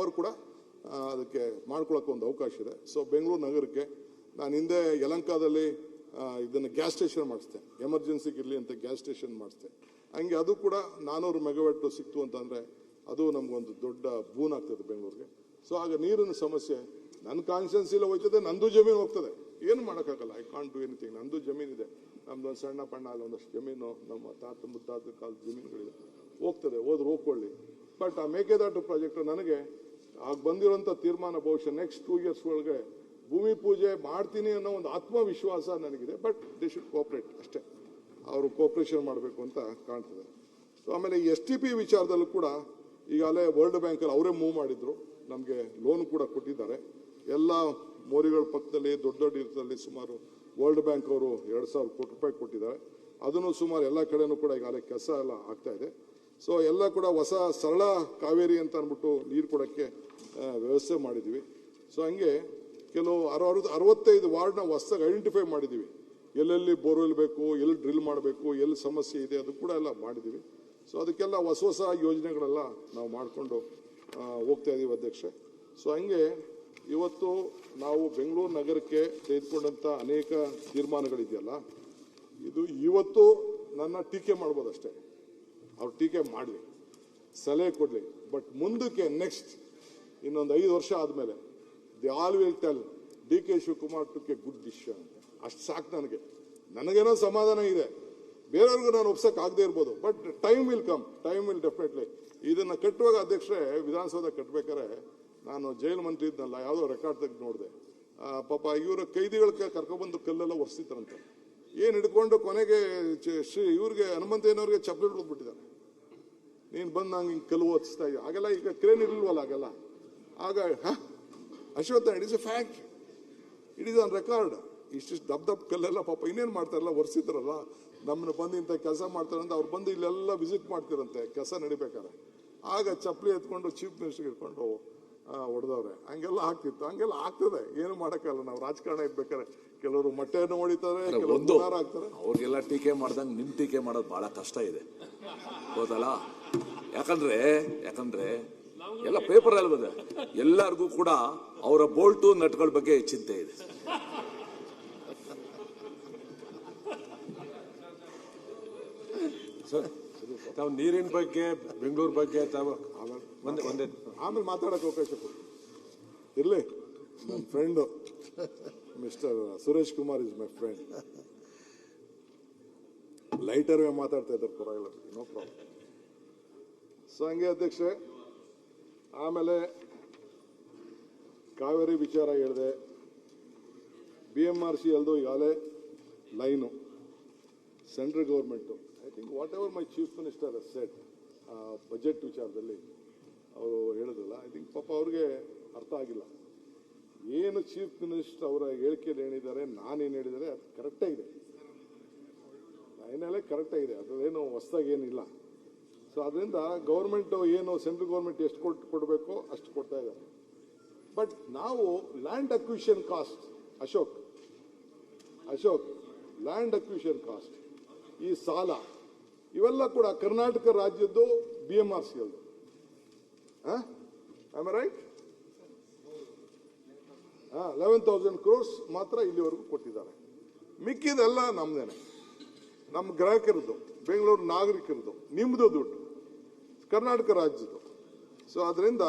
Power ಕೂಡ ಅದಕ್ಕೆ ಮಾಡ್ಕೊಳ್ಳೋಕೆ ಒಂದು ಅವಕಾಶ ಇದೆ. ಸೊ ಬೆಂಗಳೂರು ನಗರಕ್ಕೆ ನಾನು ಹಿಂದೆ ಯಲಹಂಕದಲ್ಲಿ ಇದನ್ನು ಗ್ಯಾಸ್ ಸ್ಟೇಷನ್ ಮಾಡಿಸ್ದೆ, ಎಮರ್ಜೆನ್ಸಿಗೆ ಇರಲಿ ಅಂತ ಗ್ಯಾಸ್ ಸ್ಟೇಷನ್ ಮಾಡಿಸ್ದೆ. ಹಂಗೆ ಅದು ಕೂಡ 400 ಮೆಗಾವ್ಯಾಟ್ ಸಿಕ್ತು ಅಂತಂದರೆ ಅದು ನಮಗೊಂದು ದೊಡ್ಡ ಬೂನ್ ಆಗ್ತದೆ ಬೆಂಗಳೂರಿಗೆ. ಸೊ ಆಗ ನೀರಿನ ಸಮಸ್ಯೆ ನನ್ನ ಕಾನ್ಸ್ಟಿಟ್ಯೂನ್ಸಿಲಿ ಹೋಗ್ತದೆ, ನಂದು ಜಮೀನು ಹೋಗ್ತದೆ, ಏನು ಮಾಡೋಕ್ಕಾಗಲ್ಲ. I can't do anything. ನಂದು ಜಮೀನಿದೆ, ನಮ್ದೊಂದು ಸಣ್ಣ ಪಣ್ಣ ಅಲ್ಲಿ ಒಂದಷ್ಟು ಜಮೀನು, ನಮ್ಮ ತಾತ ಮುತ್ತಾದ ಕಾಲದ ಜಮೀನುಗಳಿದೆ, ಹೋಗ್ತದೆ, ಹೋದ್ರೆ ಹೋಗ್ಕೊಳ್ಳಿ. ಬಟ್ ಆ ಮೇಕೆದಾಟು ಪ್ರಾಜೆಕ್ಟ್ ನನಗೆ ಆಗ ಬಂದಿರೋಂಥ ತೀರ್ಮಾನ ಬಹುಶಃ ನೆಕ್ಸ್ಟ್ 2 years ಒಳಗೆ ಭೂಮಿ ಪೂಜೆ ಮಾಡ್ತೀನಿ ಅನ್ನೋ ಒಂದು ಆತ್ಮವಿಶ್ವಾಸ ನನಗಿದೆ. ಬಟ್ ದೇ ಶುಡ್ ಕೋಆಪರೇಟ್ ಅಷ್ಟೇ, ಅವರು ಕೋಆಪರೇಷನ್ ಮಾಡಬೇಕು ಅಂತ ಕಾಣ್ತದೆ. ಸೊ ಆಮೇಲೆ STP ವಿಚಾರದಲ್ಲೂ ಕೂಡ ಈಗಾಗಲೇ ವರ್ಲ್ಡ್ ಬ್ಯಾಂಕಲ್ಲಿ ಅವರೇ ಮೂವ್ ಮಾಡಿದ್ರು, ನಮಗೆ ಲೋನ್ ಕೂಡ ಕೊಟ್ಟಿದ್ದಾರೆ. ಎಲ್ಲ ಮೋರಿಗಳ ಪಕ್ಕದಲ್ಲಿ ದೊಡ್ಡ ದೊಡ್ಡ ಇರ್ತದಲ್ಲಿ ಸುಮಾರು ವರ್ಲ್ಡ್ ಬ್ಯಾಂಕ್ ಅವರು 2,000 ಕೋಟಿ ರೂಪಾಯಿ ಕೊಟ್ಟಿದ್ದಾರೆ. ಅದನ್ನು ಸುಮಾರು ಎಲ್ಲ ಕಡೆನೂ ಕೂಡ ಈಗಾಗಲೇ ಕೆಲಸ ಎಲ್ಲ ಆಗ್ತಾ ಇದೆ. ಸೊ ಎಲ್ಲ ಕೂಡ ಹೊಸ ಸರಳ ಕಾವೇರಿ ಅಂತ ಅಂದ್ಬಿಟ್ಟು ನೀರು ಕೊಡೋಕ್ಕೆ ವ್ಯವಸ್ಥೆ ಮಾಡಿದ್ದೀವಿ. ಸೊ ಹಂಗೆ ಕೆಲವು 65 ವಾರ್ಡ್ನ ಹೊಸದಾಗಿ ಐಡೆಂಟಿಫೈ ಮಾಡಿದ್ದೀವಿ, ಎಲ್ಲೆಲ್ಲಿ ಬೋರ್ವೆಲ್ ಬೇಕು, ಎಲ್ಲಿ ಡ್ರಿಲ್ ಮಾಡಬೇಕು, ಎಲ್ಲಿ ಸಮಸ್ಯೆ ಇದೆ, ಅದು ಕೂಡ ಎಲ್ಲ ಮಾಡಿದ್ದೀವಿ. ಸೊ ಅದಕ್ಕೆಲ್ಲ ಹೊಸ ಯೋಜನೆಗಳೆಲ್ಲ ನಾವು ಮಾಡಿಕೊಂಡು ಹೋಗ್ತಾ ಇದ್ದೀವಿ ಅಧ್ಯಕ್ಷೆ. ಸೊ ಹಂಗೆ ಇವತ್ತು ನಾವು ಬೆಂಗಳೂರು ನಗರಕ್ಕೆ ತೆಗೆದುಕೊಂಡಂಥ ಅನೇಕ ತೀರ್ಮಾನಗಳಿದೆಯಲ್ಲ, ಇದು ಇವತ್ತು ನನ್ನ ಟೀಕೆ ಮಾಡ್ಬೋದಷ್ಟೇ, ಅವ್ರು ಟೀಕೆ ಮಾಡಲಿ, ಸಲಹೆ ಕೊಡಲಿ. ಬಟ್ ಮುಂದಕ್ಕೆ ನೆಕ್ಸ್ಟ್ ಇನ್ನೊಂದು 5 ವರ್ಷ ಆದಮೇಲೆ the all will tell DK Shivakumar took A good decision ಅಂತ. ಅಷ್ಟು ಸಾಕು ನನಗೆ. ನನಗೇನೋ ಸಮಾಧಾನ ಇದೆ, ಬೇರೆಯವ್ರಿಗೂ ನಾನು ಒಪ್ಸಕ್ಕೆ ಆಗದೆ ಇರ್ಬೋದು. But time will come, time will definitely. ಇದನ್ನು ಕಟ್ಟುವಾಗ ಅಧ್ಯಕ್ಷರೇ, ವಿಧಾನಸೌಧ ಕಟ್ಟಬೇಕಾದ್ರೆ ನಾನು ಜೈಲು ಮಂತ್ರಿ ಇದ್ನಲ್ಲ, ಯಾವುದೋ ರೆಕಾರ್ಡ್ ತೆಗೆದು ನೋಡಿದೆ. ಪಾಪ ಇವರ ಕೈದಿಗಳ ಕರ್ಕೊಬಂದು ಕಲ್ಲೆಲ್ಲ ಒರೆಸ್ತಿದ್ದಾರಂತೆ. ಏನು ಹಿಡ್ಕೊಂಡು ಕೊನೆಗೆ ಇವ್ರಿಗೆ ಹನುಮಂತಯ್ಯನವ್ರಿಗೆ ಚಪ್ಪಲಿ ಹೊಡೆದ್ಬಿಟ್ಟಿದ್ದಾರೆ. ನೀನು ಬಂದು ನಂಗೆ ಹಿಂಗೆ ಕಲ್ಲು ಓದಿಸ್ತಾ ಇದ್ದೀವಿ, ಆಗೆಲ್ಲ ಈಗ ಕ್ರೇನ್ ಇರಲ್ವಲ್ಲ ಆಗೆಲ್ಲ. ಆಗ Ashwatha, it is a fact, it is on record. ಇಷ್ಟಿಷ್ಟು ದಪ್ಪ ಕಲ್ಲೆಲ್ಲ ಪಾಪ ಇನ್ನೇನು ಮಾಡ್ತಾರಲ್ಲ, ಒರೆಸಿದ್ರಲ್ಲ, ನಮ್ಮನ್ನು ಬಂದು ಇಂಥ ಕೆಲಸ ಮಾಡ್ತಾರಂತ ಅವ್ರು ಬಂದು ಇಲ್ಲೆಲ್ಲ ವಿಸಿಟ್ ಮಾಡ್ತಿರಂತೆ ಕೆಲಸ ನಡಿಬೇಕಾರೆ. ಆಗ ಚಪ್ಪಲಿ ಎತ್ಕೊಂಡು ಚೀಫ್ ಮಿನಿಸ್ಟರ್ಗೆ ಇಟ್ಕೊಂಡು ಹೊಡೆದವ್ರೆ. ಹಂಗೆಲ್ಲ ಆಗ್ತಿತ್ತು, ಹಂಗೆಲ್ಲ ಆಗ್ತದೆ, ಏನು ಮಾಡೋಕ್ಕಲ್ಲ. ನಾವು ರಾಜಕಾರಣ ಇರ್ಬೇಕಾದ್ರೆ ಕೆಲವರು ಮೊಟ್ಟೆಯನ್ನು ಹೊಡಿತಾರೆ, ಕೆಲವರು ಆಗ್ತಾರೆ. ಅವ್ರಿಗೆಲ್ಲ ಟೀಕೆ ಮಾಡ್ದಂಗೆ ನಿಮ್ ಟೀಕೆ ಮಾಡೋದು ಬಹಳ ಕಷ್ಟ ಇದೆ, ಗೊತ್ತಲ್ಲ. ಯಾಕಂದ್ರೆ ಎಲ್ಲ ಪೇಪರ್ ಅಲ್ಲಿ ಬಂದೆ, ಎಲ್ಲರಿಗೂ ಕೂಡ ಅವರ ಬೋಲ್ಟು ನಟ್ಗಳ ಬಗ್ಗೆ ಚಿಂತೆ ಇದೆ. ತಾವು ನೀರಿನ ಬಗ್ಗೆ, ಬೆಂಗಳೂರು ಬಗ್ಗೆ ತಾವು ಆಮೇಲೆ ಮಾತಾಡೋಕೆ ಅವಕಾಶ ಕೊಡಿ. ಇರಲಿ, ನನ್ನ friend mister Suresh Kumar is my friend. Lighter ಮಾತಾಡ್ತಾ ಇದ್ದಾರೆ, ಪರವಾಗಿಲ್ಲ, ನೋ ಪ್ರಾಬ್ಲಮ್. ಸೊ ಹಂಗೆ ಅಧ್ಯಕ್ಷೆ, ಆಮೇಲೆ ಕಾವೇರಿ ವಿಚಾರ ಹೇಳಿದೆ, BMRC ಅಲ್ದು ಈಗಾಗಲೇ line central government. I think whatever my chief minister has said budget ವಿಚಾರದಲ್ಲಿ ಅವರು ಹೇಳಿದ್ರಲ್ಲ, ಐ ಥಿಂಕ್ ಪಾಪ ಅವ್ರಿಗೆ ಅರ್ಥ ಆಗಿಲ್ಲ. ಏನು ಚೀಫ್ ಮಿನಿಸ್ಟರ್ ಅವರ ಹೇಳಿಕೆಯಲ್ಲಿ ಹೇಳಿದ್ದಾರೆ, ನಾನೇನು ಹೇಳಿದರೆ ಅದು ಕರೆಕ್ಟಾಗಿದೆ, ಲೈನಲ್ಲೇ ಕರೆಕ್ಟಾಗಿದೆ, ಅದರಲ್ಲೇನು ಹೊಸದಾಗಿ ಏನಿಲ್ಲ. ಸೊ ಅದರಿಂದ ಗೌರ್ಮೆಂಟು ಏನು ಸೆಂಟ್ರಲ್ ಗೌರ್ಮೆಂಟ್ ಎಷ್ಟು ಕೊಡಬೇಕೋ ಅಷ್ಟು ಕೊಡ್ತಾ ಇದ್ದಾರೆ. ಬಟ್ ನಾವು land acquisition cost, Ashok land acquisition cost, ಈ ಸಾಲ, ಇವೆಲ್ಲ ಕೂಡ ಕರ್ನಾಟಕ ರಾಜ್ಯದ್ದು BMRC ಅಲ್ದು. Am I right? 11,000 crores ಮಾತ್ರ ಇಲ್ಲಿವರೆಗೂ ಕೊಟ್ಟಿದ್ದಾರೆ. ಮಿಕ್ಕಿದೆಲ್ಲ ನಮ್ದೇನೆ, ನಮ್ಮ ಗ್ರಾಹಕರದ್ದು, ಬೆಂಗಳೂರು ನಾಗರಿಕರದ್ದು, ನಿಮ್ಮದು ದುಡ್ಡು, ಕರ್ನಾಟಕ ರಾಜ್ಯದ್ದು. ಸೊ ಅದರಿಂದ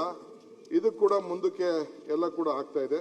ಇದು ಕೂಡ ಮುಂದಕ್ಕೆ ಎಲ್ಲ ಕೂಡ ಆಗ್ತಾ ಇದೆ.